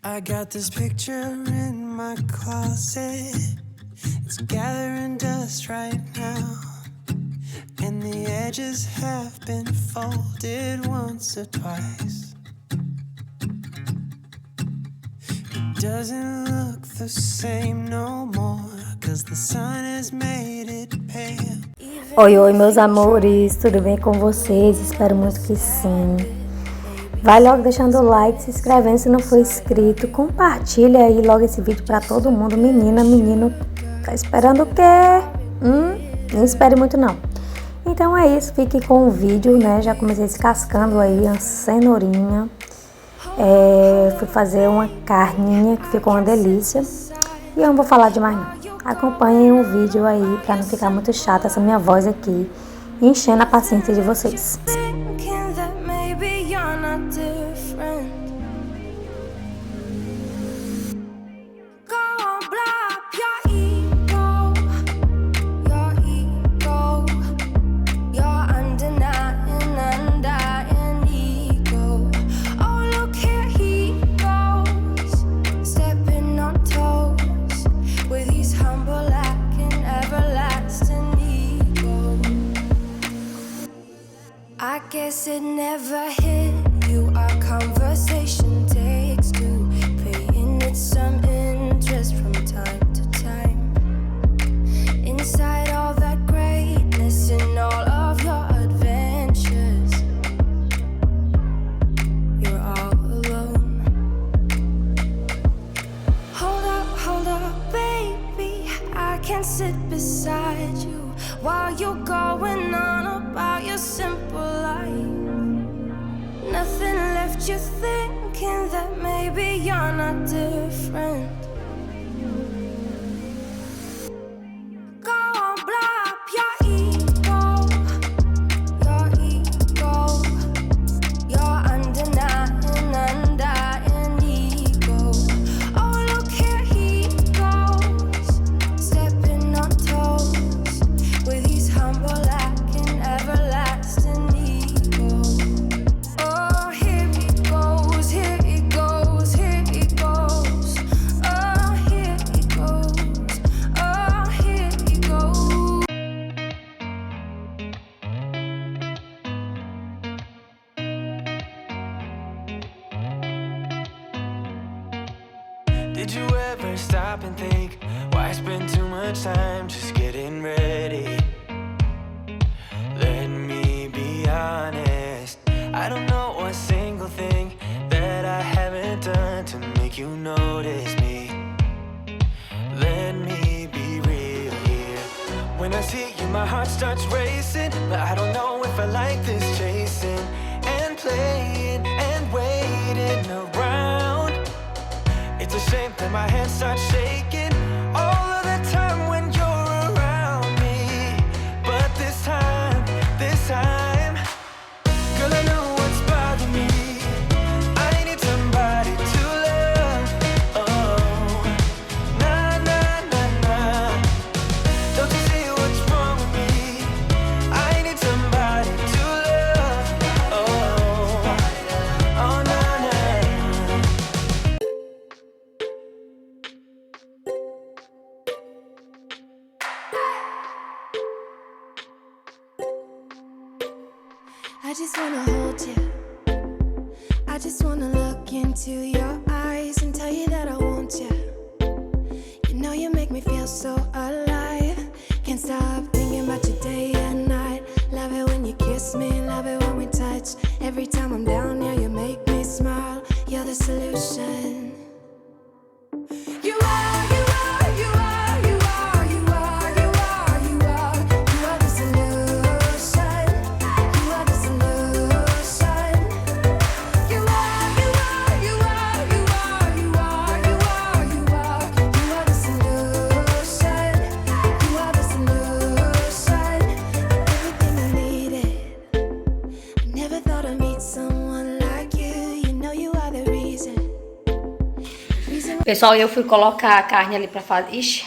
I got this picture in my closet. It's gathering dust right now, and the edges have been folded once or twice. It doesn't look the same no more, 'cause the sun has made it pale. Oi, oi, meus amores, tudo bem com vocês? Espero muito que sim. Vai logo deixando o like, se inscrevendo se não for inscrito. Compartilha aí logo esse vídeo pra todo mundo. Menina, menino, tá esperando o quê? Nem espere muito não. Então é isso, fique com o vídeo, né? Já comecei descascando aí a cenourinha. Fui fazer uma carninha que ficou uma delícia. E eu não vou falar demais não. Acompanhem o vídeo aí pra não ficar muito chata essa minha voz aqui, enchendo a paciência de vocês. I guess it never hit you. Our conversation takes two, paying it some interest from time to time. Inside all that greatness and all of your adventures, you're all alone. Hold up, baby, I can sit beside you while you're going on about your simple life. Nothing left you thinking that maybe you're not different. Go on, blow up your ego, your undying ego. Oh, look here he goes, stepping on toes with his humble acting, everlasting ego. Oh, here he goes, here he goes, here he goes. Oh, here he goes, oh, here he goes. Did you ever stop and think, why spend too much time just getting ready? Let me be honest, I don't know one single thing that I haven't done to make you notice me. Let me be real here. When I see you, my heart starts racing, but I don't know if I like this chasing and playing and waiting around. It's a shame that my hands start shaking all of the time when you're around me. But this time, girl, I know what's bothering me. I need somebody to love. Oh, nah, nah, nah, nah. Don't you see what's wrong with me? I need somebody to love. Oh, oh, nah, nah. I just wanna hold you. I just wanna look into your eyes and tell you that I want you. You know you make me feel so alive. Can't stop thinking about you day and night. Love it when you kiss me, love it when we touch. Every time I'm down here, you make me smile. You're the solution. You are, you are, you are, you are, you are, you are, you are. You are the solution. You are the solution. You are, you are, you are, you are, you are, you are, you are. You are the solution. You are the solution. Everything I needed. I never thought I'd meet someone like you. You know you are the reason. Pessoal, eu fui colocar a carne ali pra fazer... Ixi,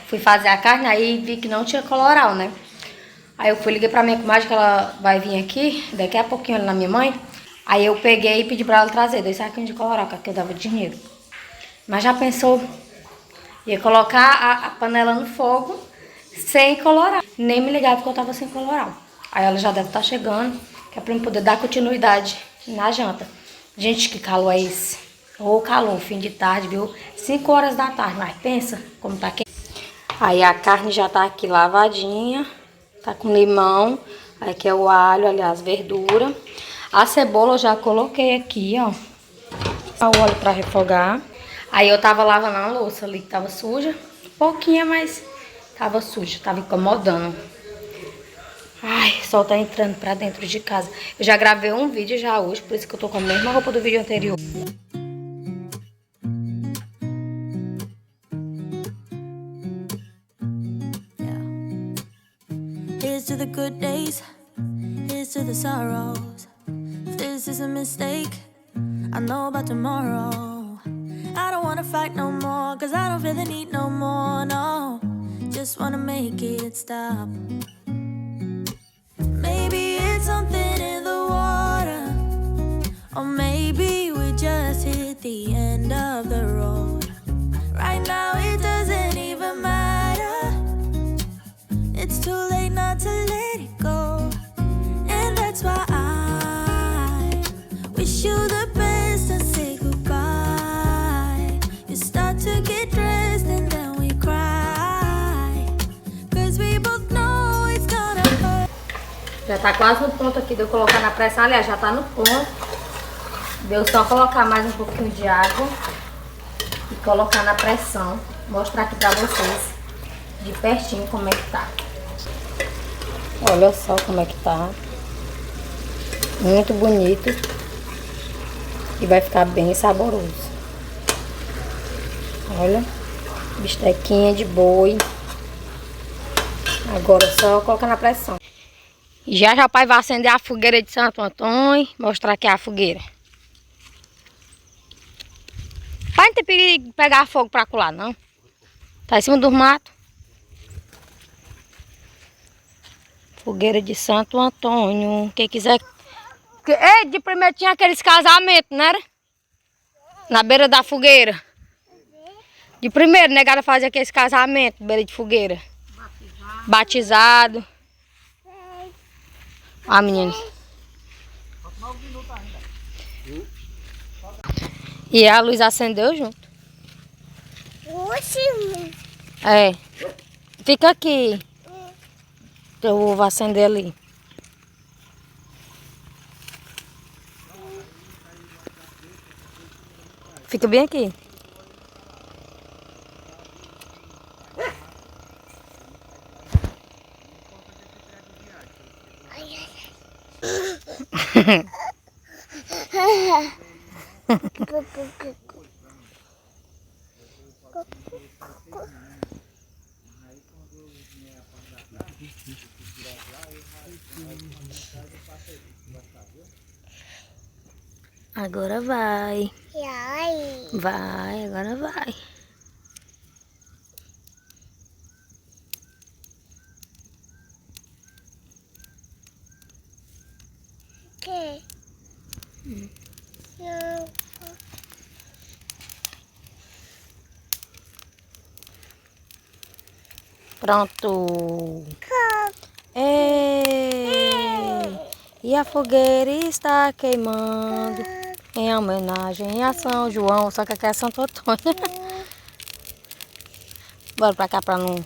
fui fazer a carne, aí vi que não tinha colorau, né? Aí eu liguei pra minha comadre, que ela vai vir aqui, daqui a pouquinho, ali na minha mãe. Aí eu peguei e pedi pra ela trazer 2 saquinhos de colorau, que eu dava dinheiro. Mas já pensou? Ia colocar a panela no fogo sem colorau. Nem me ligava que eu tava sem colorau. Aí ela já deve estar chegando, que é pra eu poder dar continuidade na janta. Gente, que calor é esse? Ô calor, fim de tarde, viu? 5 horas da tarde, mas pensa como tá aqui. Aí a carne já tá aqui lavadinha, tá com limão. Aí aqui é o alho, aliás, verdura. A cebola eu já coloquei aqui, ó. O óleo pra refogar. Aí eu tava lavando a louça ali que tava suja. Pouquinha, mas tava suja, tava incomodando. Ai, o sol tá entrando pra dentro de casa. Eu já gravei um vídeo já hoje, por isso que eu tô com a mesma roupa do vídeo anterior. Here's to the good days, here's to the sorrows. If this is a mistake, I know about tomorrow. I don't wanna fight no more, cause I don't feel the need no more, no. Just wanna make it stop. Maybe it's something in the water, or maybe we just hit the end of the road. Right now it doesn't even matter. It's too late not to let it go. And that's why I wish you the best and say goodbye. You start to get dressed and then we cry, cause we both know it's gonna hurt. Já tá quase no ponto aqui de eu colocar na pressão. Aliás, já tá no ponto. Deu só colocar mais um pouquinho de água e colocar na pressão. Mostrar aqui pra vocês de pertinho como é que tá. Olha só como é que tá. Muito bonito. E vai ficar bem saboroso. Olha. Bistequinha de boi. Agora é só colocar na pressão. E já o pai vai acender a fogueira de Santo Antônio. Mostrar aqui a fogueira. Pai, não tem perigo de pegar fogo pra colar, não. Tá em cima dos matos. Fogueira de Santo Antônio. Quem quiser... Ei, de primeiro tinha aqueles casamentos, não era? Na beira da fogueira. De primeiro, negada fazia aqueles casamentos, beira de fogueira. Batizado. Ah, meninos. E a luz acendeu junto. É. Fica aqui. Eu vou acender ali. Fica bem aqui. Agora vai. Vai, agora vai. Que? Não. Pronto. Ei! E a fogueira está queimando em homenagem a São João, só que aqui é Santo Antônio. Bora pra cá pra não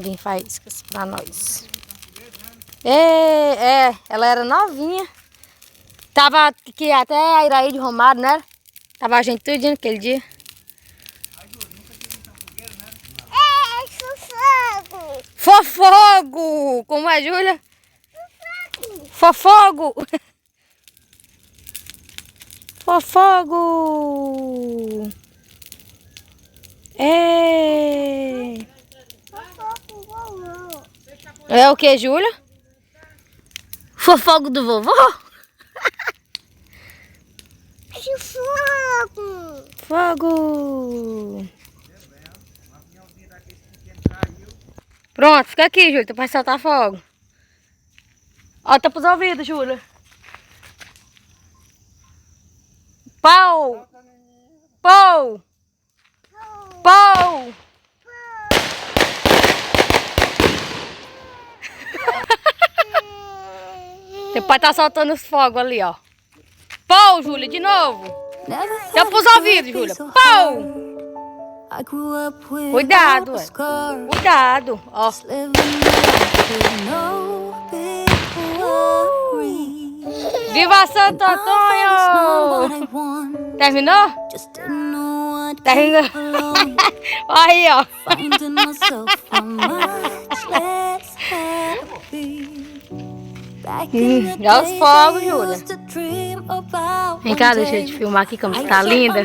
vir faíscas pra nós. Ela era novinha. Tava aqui até a Iraí de Romário, né? Tava a gente tudinho naquele dia. Fofogo! Como é, Júlia? Fofogo! Fofogo! É o que, Júlia? Fofogo do vovô? Fogo! Fogo! Pronto, fica aqui, Júlia, pra soltar fogo. Ó, tá pros ouvidos, Júlia. Pau! Pau! Pau! Teu pai tá soltando os fogos ali, ó. Pau, Júlia, de novo. Já pus ao ouvido, Júlia. Pau! Cuidado, ué. Cuidado, ó. Viva Santo Antônio! Terminou? Terminou. Aí, ó. Já os fogos, Júlia. Vem cá, deixa eu te filmar aqui como está linda.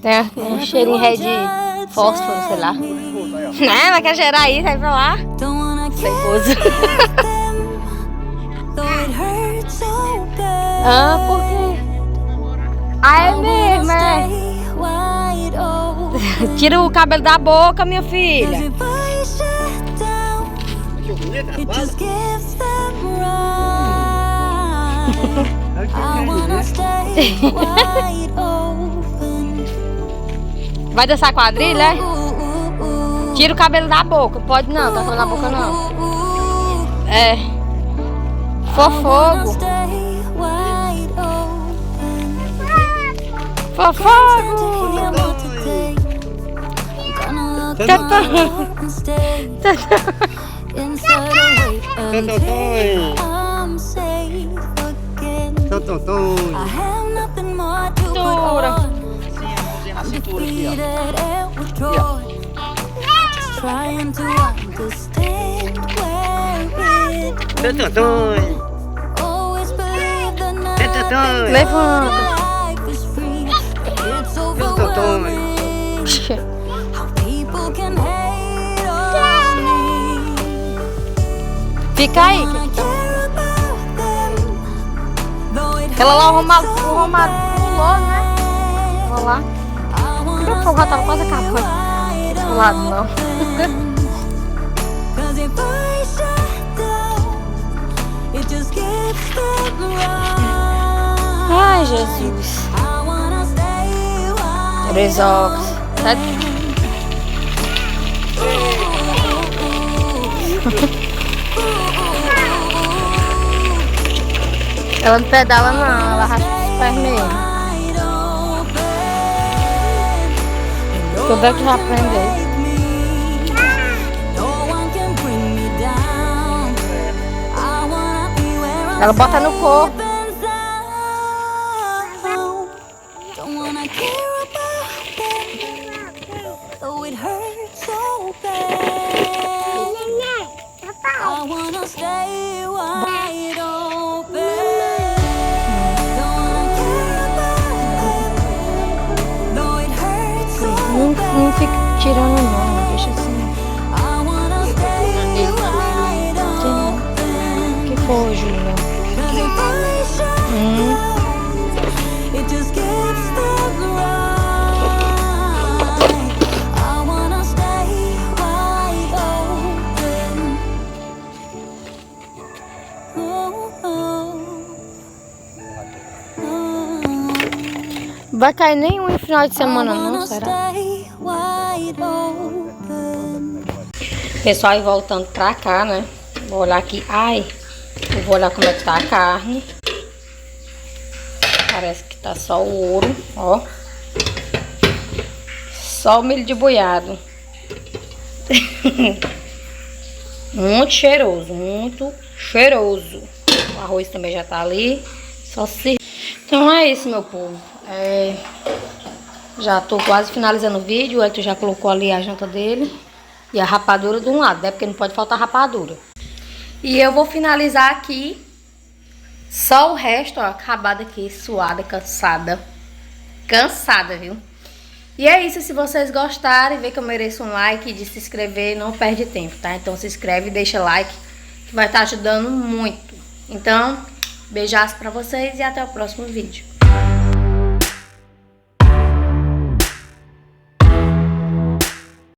Tem um cheirinho de fósforo, sei lá. Né? Mas quer cheirar aí, sai pra lá. Perigoso. Ah, por quê? Ah, é mesmo, é? Tira o cabelo da boca, minha filha. Vai dançar quadrilha, é? Tira o cabelo da boca. Pode não, tá na boca não. É. Fofogo. Fofogo. Levanta. Fica aí. Aquela lá, o Romário pulou, né? Vamos lá. O fogo já tava quase acabando. Desse lado não. Ai, Jesus. 3 óculos. Ela não pedala não, ela arrasta os pés mesmo. Tudo é que já aprendeu. Ela bota no corpo. Não fica tirando não, deixa assim. Que foi, Júlia? Vai cair nenhum em final de semana não, será? Pessoal, e voltando pra cá, né? Vou olhar aqui. Ai, eu vou olhar como é que tá a carne. Parece que tá só o ouro, ó. Só o milho de boiado. Muito cheiroso, muito cheiroso. O arroz também já tá ali. Só se... Então é isso, meu povo. Já tô quase finalizando o vídeo. O Hélio já colocou ali a janta dele. E a rapadura de um lado, né? Porque não pode faltar rapadura. E eu vou finalizar aqui. Só o resto, ó. Acabada aqui, suada, cansada. Cansada, viu? E é isso. Se vocês gostarem, ver que eu mereço um like e de se inscrever, não perde tempo, tá? Então se inscreve e deixa like, que vai estar ajudando muito. Então, beijaço pra vocês e até o próximo vídeo.